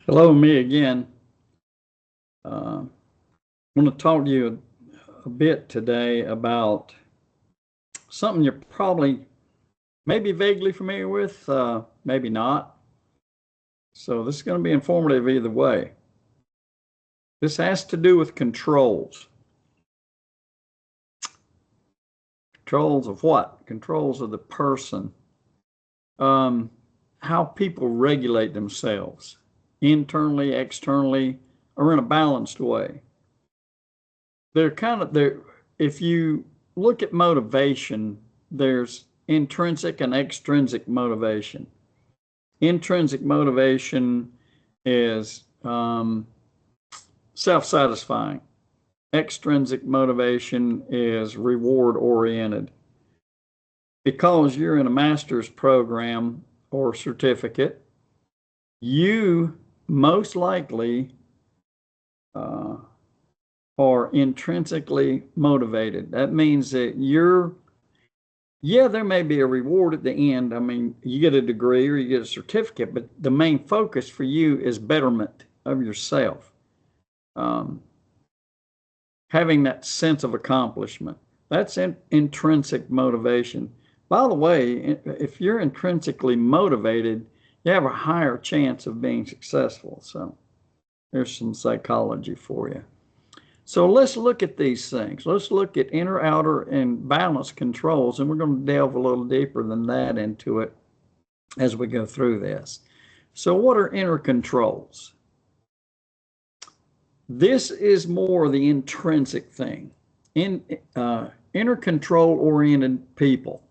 Hello, me again. I want to talk to you a bit today about something you're probably maybe vaguely familiar with, maybe not. So this is going to be informative either way. This has to do with controls. Controls of what? Controls of the person. Um, how people regulate themselves internally, externally, or in a balanced way. They're if you look at motivation, there's intrinsic and extrinsic motivation. Intrinsic motivation is self-satisfying. Extrinsic motivation is reward oriented. Because you're in a master's program or certificate, you most likely uh, are intrinsically motivated. That means that there may be a reward at the end. I mean, you get a degree or you get a certificate, but the main focus for you is betterment of yourself. Um, Having that sense of accomplishment. That's intrinsic motivation. By the way, if you're intrinsically motivated, you have a higher chance of being successful. So there's some psychology for you. So let's look at these things. Let's look at inner, outer, and balance controls, and we're going to delve a little deeper than that into it as we go through this. So what are inner controls? This is more the intrinsic thing. Inner control-oriented people,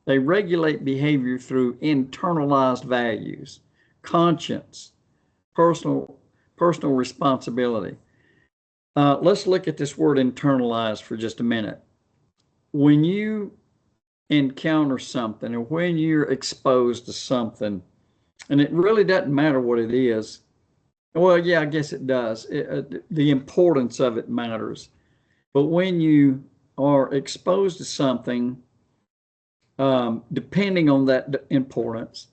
they regulate behavior through internalized values, conscience, personal responsibility. Let's look at this word internalized for just a minute. When you encounter something or when you're exposed to something, and it really doesn't matter what it is. Well, yeah, I guess it does. The importance of it matters. But when you are exposed to something, depending on that importance,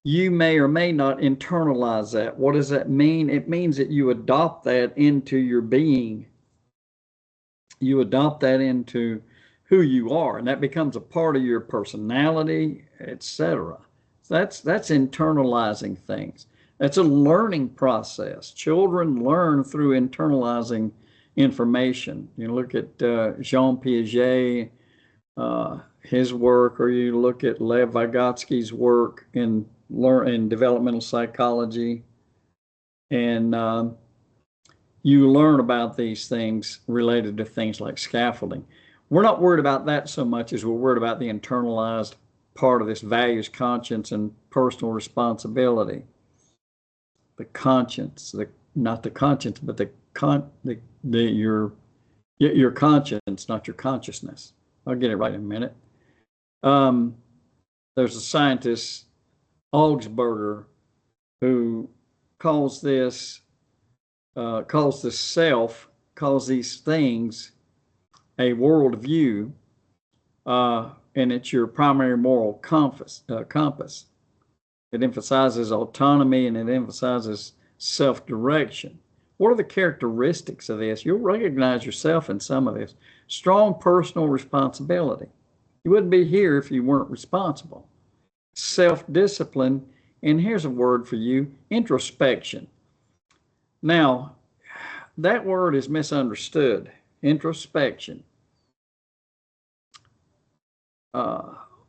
you may or may not internalize that. What does that mean? It means that you adopt that into your being. You adopt that into who you are, and that becomes a part of your personality, etc. That's internalizing things. That's a learning process. Children learn through internalizing information. You look at Jean Piaget, his work, or you look at Lev Vygotsky's work in developmental psychology, and you learn about these things related to things like scaffolding. We're not worried about that so much as we're worried about the internalized part of this values, conscience, and personal responsibility. The conscience, not the conscience, but your conscience, not your consciousness. I'll get it right in a minute. There's a scientist, Augsburger, who calls this self, calls these things a worldview, and it's your primary moral compass. It emphasizes autonomy and it emphasizes self-direction. What are the characteristics of this? You'll recognize yourself in some of this. Strong personal responsibility. You wouldn't be here if you weren't responsible. Self-discipline, and here's a word for you, introspection. Now, that word is misunderstood. Introspection.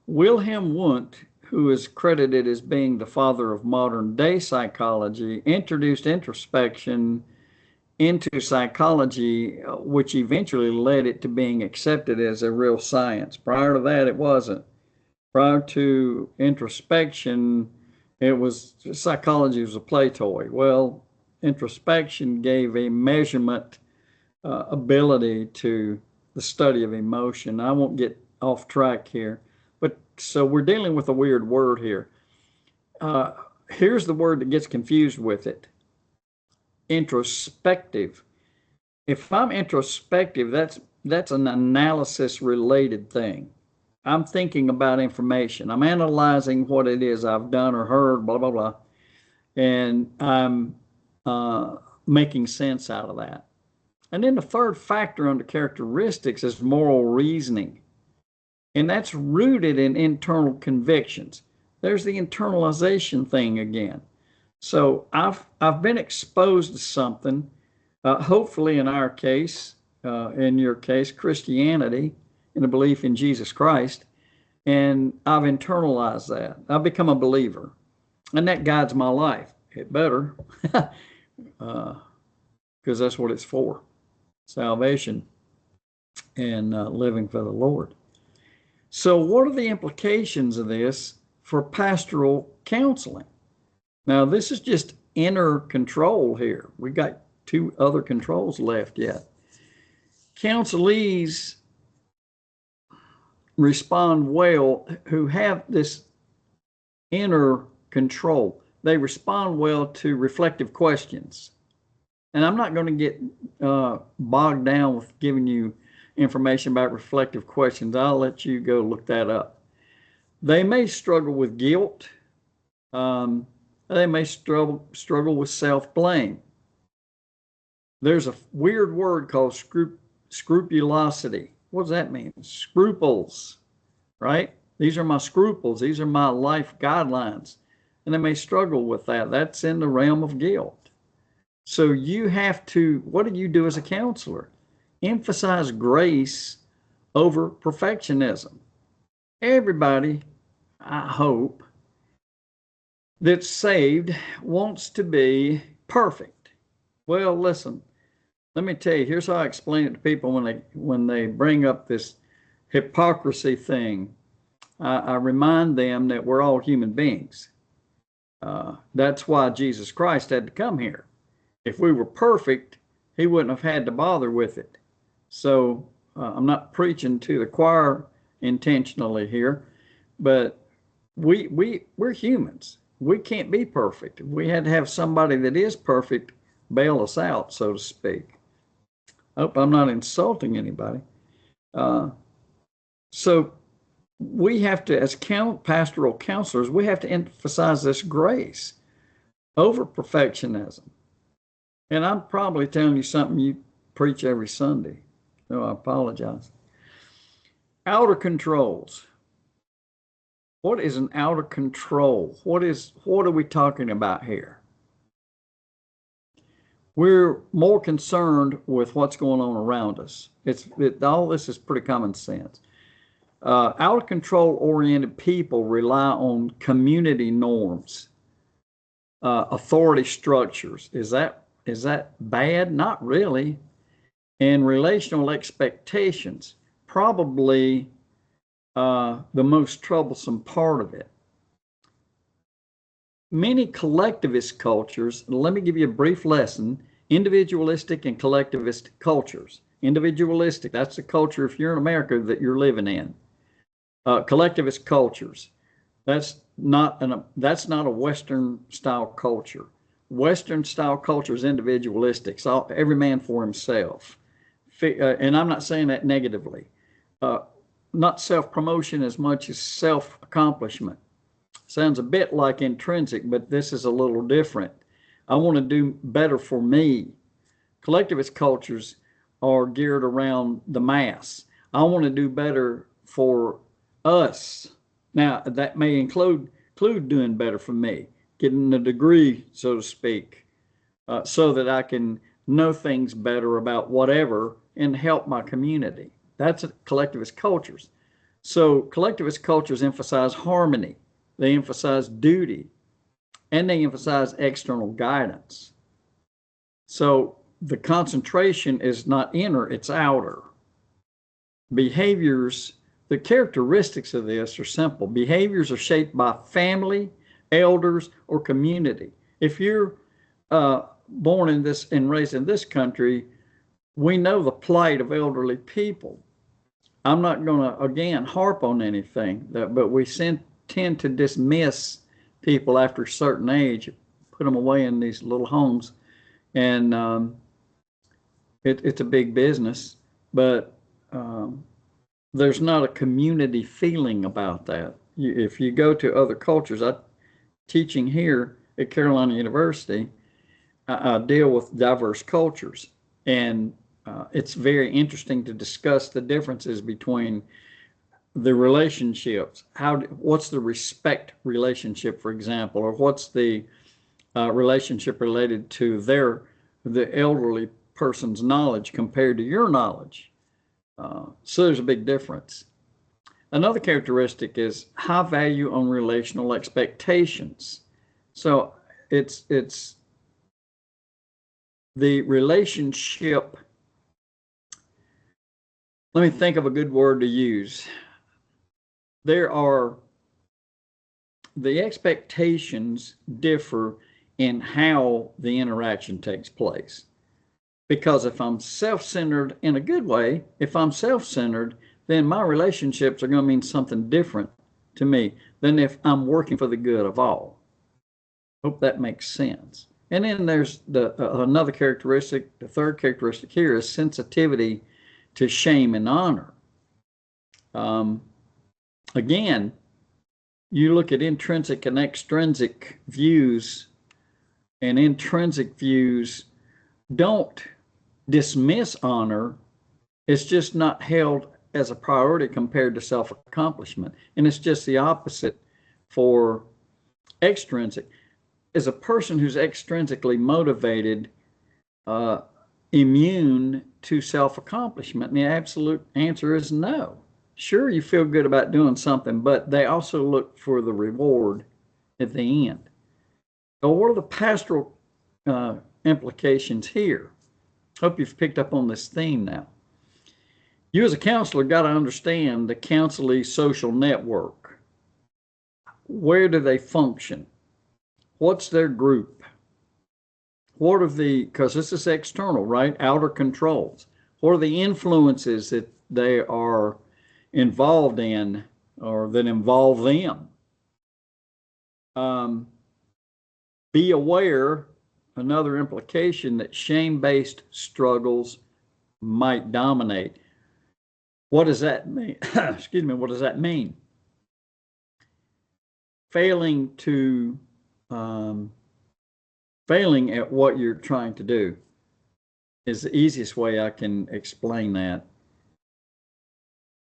Wilhelm Wundt, who is credited as being the father of modern day psychology, introduced introspection into psychology, which eventually led it to being accepted as a real science. Prior to that, it wasn't. Prior to introspection, psychology was a play toy. Well, introspection gave a measurement ability to the study of emotion. I won't get off track here, but so we're dealing with a weird word here. Here's the word that gets confused with it: introspective. If I'm introspective, that's an analysis related thing. I'm thinking about information. I'm analyzing what it is I've done or heard, blah blah blah, and I'm making sense out of that. And then the third factor under characteristics is moral reasoning. And that's rooted in internal convictions. There's the internalization thing again. So I've been exposed to something, hopefully in our case, in your case, Christianity, and a belief in Jesus Christ, and I've internalized that. I've become a believer, and that guides my life. It better, because that's what it's for, salvation and living for the Lord. So what are the implications of this for pastoral counseling? Now, this is just inner control here. We got 2 other controls left yet. Counselees respond well who have this inner control. They respond well to reflective questions. And I'm not going to get bogged down with giving you information about reflective questions. I'll let you go look that up. They may struggle with guilt. They may struggle with self-blame. There's a weird word called scrupulosity. What does that mean? Scruples, right? These are my scruples. These are my life guidelines. And they may struggle with that. That's in the realm of guilt. So you have to, what do you do as a counselor? Emphasize grace over perfectionism. Everybody, I hope, that's saved wants to be perfect. Well, listen, let me tell you, here's how I explain it to people when they bring up this hypocrisy thing. I remind them that we're all human beings. That's why Jesus Christ had to come here. If we were perfect, he wouldn't have had to bother with it. So I'm not preaching to the choir intentionally here, but we're humans. We can't be perfect. We had to have somebody that is perfect bail us out, so to speak. I hope I'm not insulting anybody. So we have to, as pastoral counselors, we have to emphasize this grace over perfectionism. And I'm probably telling you something you preach every Sunday. No, I apologize. Outer controls. What is an outer control? What are we talking about here? We're more concerned with what's going on around us. All this is pretty common sense. Outer control oriented people rely on community norms, authority structures. Is that bad? Not really. And relational expectations, probably the most troublesome part of it. Many collectivist cultures, let me give you a brief lesson, individualistic and collectivist cultures. Individualistic, that's the culture, if you're in America, that you're living in. Collectivist cultures, that's not a Western style culture. Western style culture is individualistic, so every man for himself. And I'm not saying that negatively. Not self-promotion as much as self-accomplishment. Sounds a bit like intrinsic, but this is a little different. I want to do better for me. Collectivist cultures are geared around the mass. I want to do better for us. Now, that may include doing better for me, getting a degree, so to speak, so that I can know things better about whatever and help my community. That's collectivist cultures. So collectivist cultures emphasize harmony. They emphasize duty, and they emphasize external guidance. So the concentration is not inner, it's outer. Behaviors, the characteristics of this are simple. Behaviors are shaped by family, elders, or community. If you're born in this and raised in this country, we know the plight of elderly people. I'm not going to, again, harp on anything, but we tend to dismiss people after a certain age, put them away in these little homes, and it's a big business, but there's not a community feeling about that. If you go to other cultures, I'm teaching here at Carolina University, deal with diverse cultures. And it's very interesting to discuss the differences between the relationships. What's the respect relationship, for example, or what's the relationship related to the elderly person's knowledge compared to your knowledge? So there's a big difference. Another characteristic is high value on relational expectations. So it's the relationship. Let me think of a good word to use. The expectations differ in how the interaction takes place. Because if I'm self-centered in a good way, if I'm self-centered, then my relationships are going to mean something different to me than if I'm working for the good of all. Hope that makes sense. And then there's another characteristic. The third characteristic here is sensitivity to shame and honor. Again, you look at intrinsic and extrinsic views, and intrinsic views don't dismiss honor. It's just not held as a priority compared to self-accomplishment. And it's just the opposite for extrinsic. As a person who's extrinsically motivated, immune to self-accomplishment? And the absolute answer is no. Sure, you feel good about doing something, but they also look for the reward at the end. So what are the pastoral implications here? Hope you've picked up on this theme now. You as a counselor got to understand the counselee social network. Where do they function? What's their group? What are because this is external, right? Outer controls. What are the influences that they are involved in or that involve them? Be aware, another implication, that shame-based struggles might dominate. What does that mean? Excuse me, what does that mean? Failing at what you're trying to do is the easiest way I can explain that.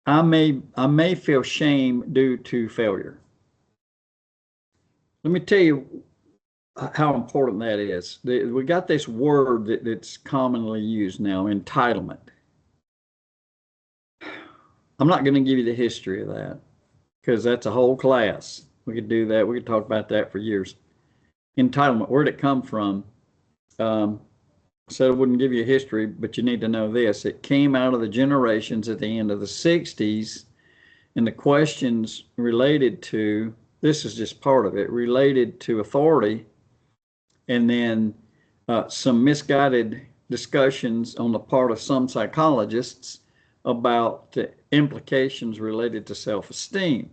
I may feel shame due to failure. Let me tell you how important that is. We got this word that's commonly used now, entitlement. I'm not going to give you the history of that because that's a whole class. We could do that. We could talk about that for years. Entitlement, where'd it come from? So I wouldn't give you a history, but you need to know this. It came out of the generations at the end of the 60s, and the questions related to, this is just part of it, related to authority, and then some misguided discussions on the part of some psychologists about the implications related to self-esteem.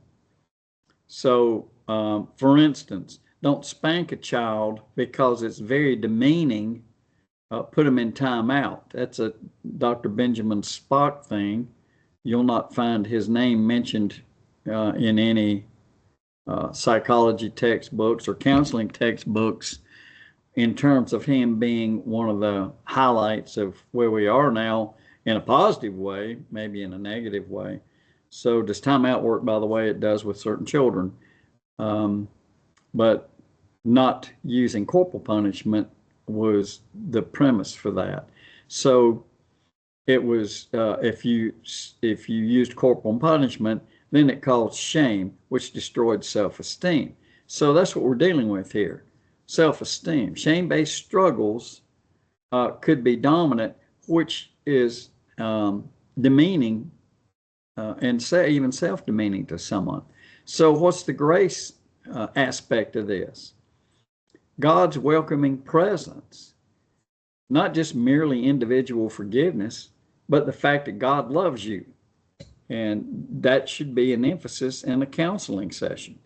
So, for instance, don't spank a child because it's very demeaning. Put them in timeout. That's a Dr. Benjamin Spock thing. You'll not find his name mentioned in any psychology textbooks or counseling textbooks in terms of him being one of the highlights of where we are now in a positive way, maybe in a negative way. So does timeout work? By the way, it does with certain children. But not using corporal punishment was the premise for that. So it was if you used corporal punishment, then it caused shame, which destroyed self-esteem. So that's what we're dealing with here. Self-esteem. Shame-based struggles could be dominant, which is demeaning and even self-demeaning to someone. So what's the grace aspect of this? God's welcoming presence, not just merely individual forgiveness, but the fact that God loves you. And that should be an emphasis in a counseling session.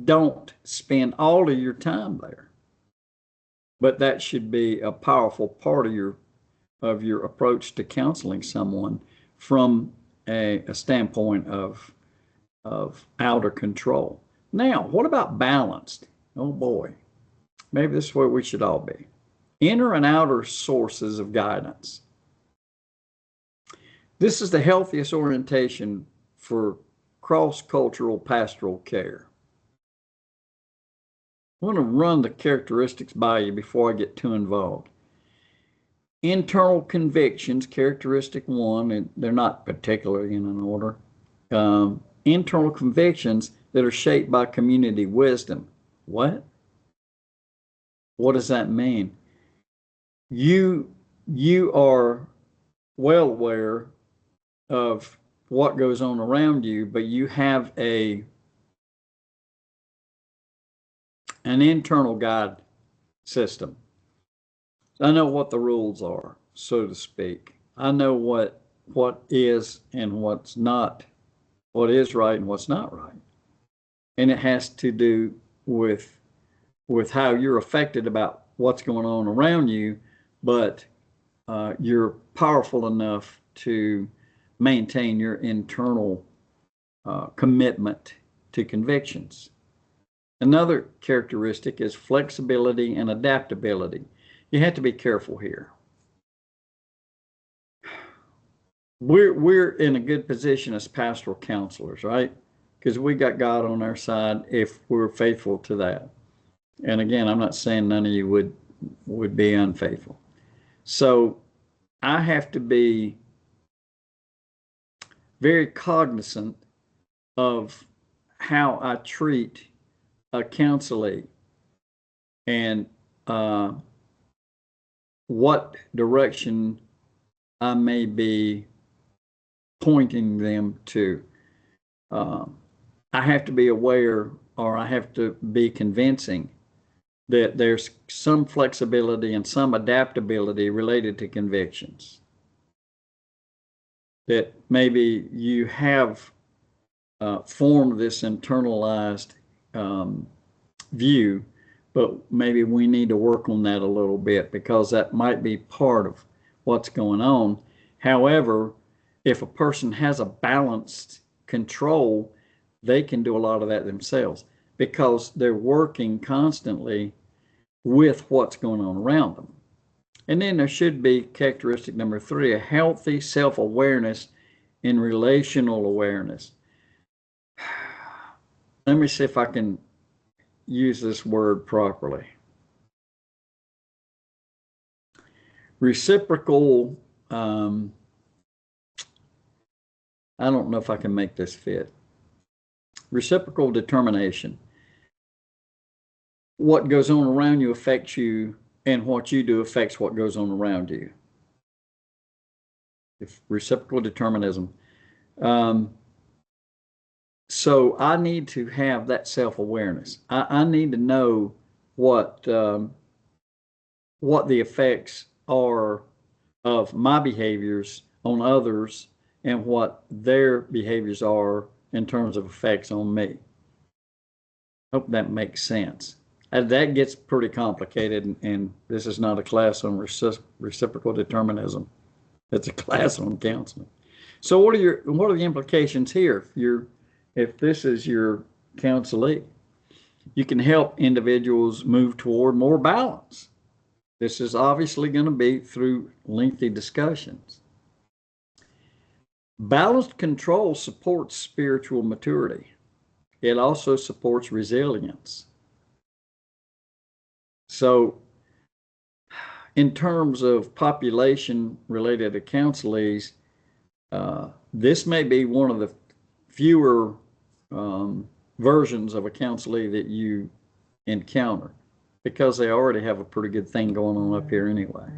Don't spend all of your time there. But that should be a powerful part of your approach to counseling someone from a standpoint of outer control. Now, what about balanced? Oh boy, maybe this is where we should all be. Inner and outer sources of guidance. This is the healthiest orientation for cross-cultural pastoral care. I want to run the characteristics by you before I get too involved. Internal convictions, characteristic one, and they're not particularly in an order. Internal convictions that are shaped by community wisdom. What? What does that mean? You are well aware of what goes on around you, but you have an internal guide system. I know what the rules are, so to speak. I know what is and what's not, what is right and what's not right. And it has to do with how you're affected about what's going on around you, but you're powerful enough to maintain your internal commitment to convictions. Another characteristic is flexibility and adaptability. You have to be careful here. We're in a good position as pastoral counselors, right? Because we got God on our side if we're faithful to that. And again, I'm not saying none of you would be unfaithful. So I have to be very cognizant of how I treat a counselee and what direction I may be pointing them to. I have to be aware, or I have to be convincing that there's some flexibility and some adaptability related to convictions. That maybe you have formed this internalized view, but maybe we need to work on that a little bit because that might be part of what's going on. However, if a person has a balanced control, they can do a lot of that themselves because they're working constantly with what's going on around them. And then there should be characteristic number 3, a healthy self-awareness and relational awareness. Let me see if I can use this word properly. Reciprocal, I don't know if I can make this fit. Reciprocal determination. What goes on around you affects you, and what you do affects what goes on around you. If reciprocal determinism. So I need to have that self-awareness. I need to know what the effects are of my behaviors on others and what their behaviors are in terms of effects on me. Hope that makes sense. That gets pretty complicated, and this is not a class on reciprocal determinism. It's a class on counseling. So what are the implications here? If this is your counselee, you can help individuals move toward more balance. This is obviously going to be through lengthy discussions. Balanced control supports spiritual maturity. It also supports resilience. So in terms of population related to counselees, this may be one of the fewer versions of a counselee that you encounter because they already have a pretty good thing going on up here anyway.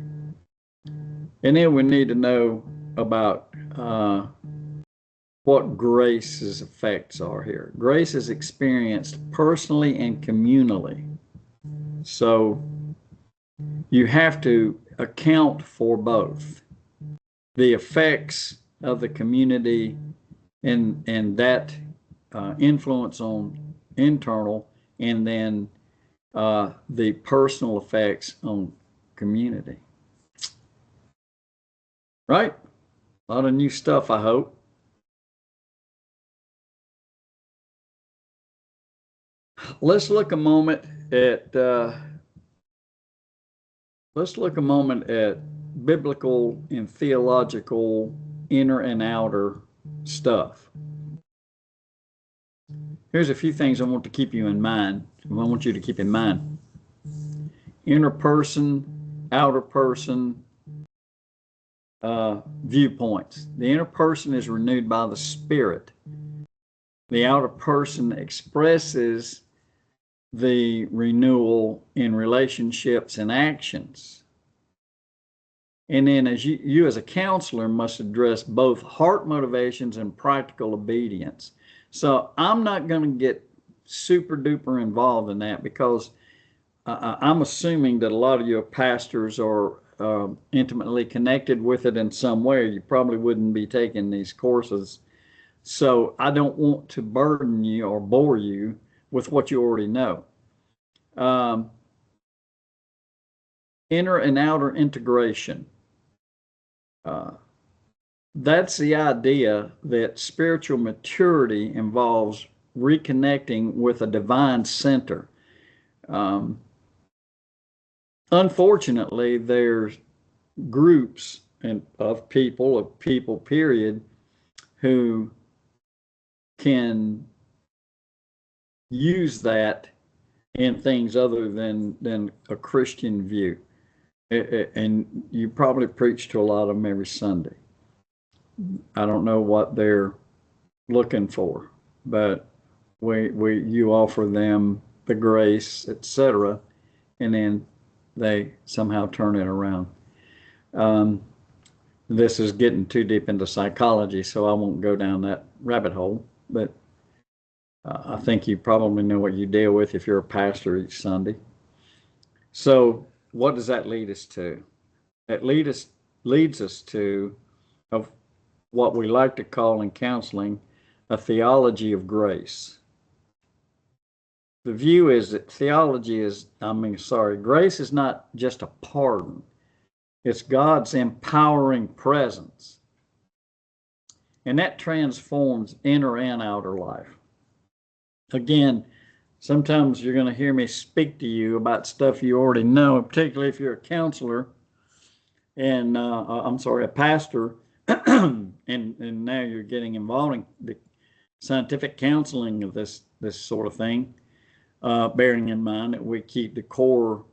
And then we need to know about what grace's effects are here. Grace is experienced personally and communally. So you have to account for both the effects of the community and that influence on internal, and then the personal effects on community. Right? A lot of new stuff, I hope. Let's look a moment at let's look a moment at biblical and theological inner and outer stuff. Here's a few things I want to keep you in mind. I want you to keep in mind. Inner person, outer person, viewpoints. The inner person is renewed by the Spirit. The outer person expresses the renewal in relationships and actions. And then as you as a counselor must address both heart motivations and practical obedience. So I'm not going to get super duper involved in that because I'm assuming that a lot of you pastors are intimately connected with it in some way. You probably wouldn't be taking these courses. So I don't want to burden you or bore you with what you already know. Inner and outer integration. That's the idea that spiritual maturity involves reconnecting with a divine center. Unfortunately, there's groups of people period, who can use that in things other than a Christian view. And you probably preach to a lot of them every Sunday. I don't know what they're looking for, but you offer them the grace, etc., and then they somehow turn it around. This is getting too deep into psychology, so I won't go down that rabbit hole, but I think you probably know what you deal with if you're a pastor each Sunday. So what does that lead us to? It leads us to of what we like to call in counseling a theology of grace. The view is that grace is not just a pardon. It's God's empowering presence. And that transforms inner and outer life. Again, sometimes you're going to hear me speak to you about stuff you already know, particularly if you're a counselor and, a pastor, and now you're getting involved in the scientific counseling of this sort of thing, bearing in mind that we keep the core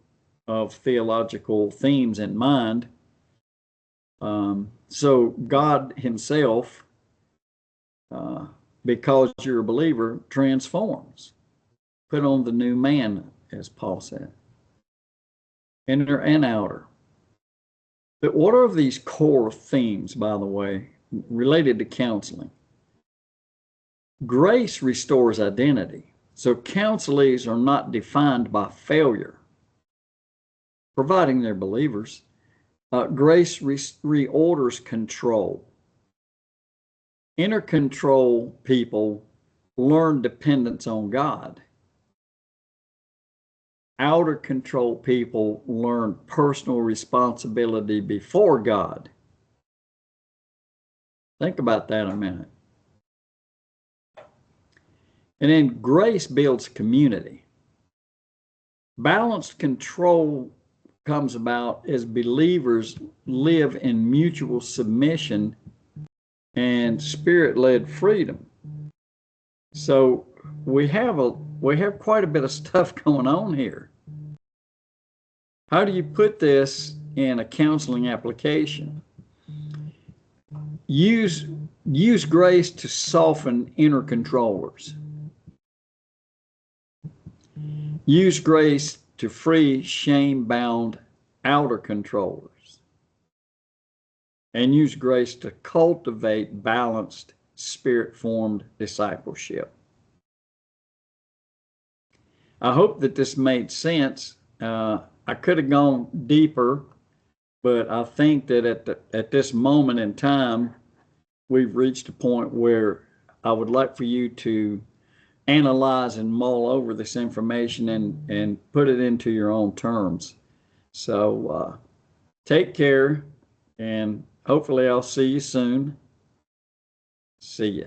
of theological themes in mind. So God himself, because you're a believer, transforms. Put on the new man, as Paul said. Inner and outer. But what are these core themes, by the way, related to counseling? Grace restores identity. So counselees are not defined by failure, providing they're believers. Grace reorders control. Inner control people learn dependence on God. Outer control people learn personal responsibility before God. Think about that a minute. And then grace builds community. Balanced control comes about as believers live in mutual submission and spirit-led freedom. So we have quite a bit of stuff going on here. How do you put this in a counseling application? Use grace to soften inner controllers. Use grace to free shame-bound outer controllers. And use grace to cultivate balanced, spirit-formed discipleship. I hope that this made sense. I could have gone deeper, but I think that at this moment in time, we've reached a point where I would like for you to analyze and mull over this information and put it into your own terms. So take care, and hopefully I'll see you soon. See ya.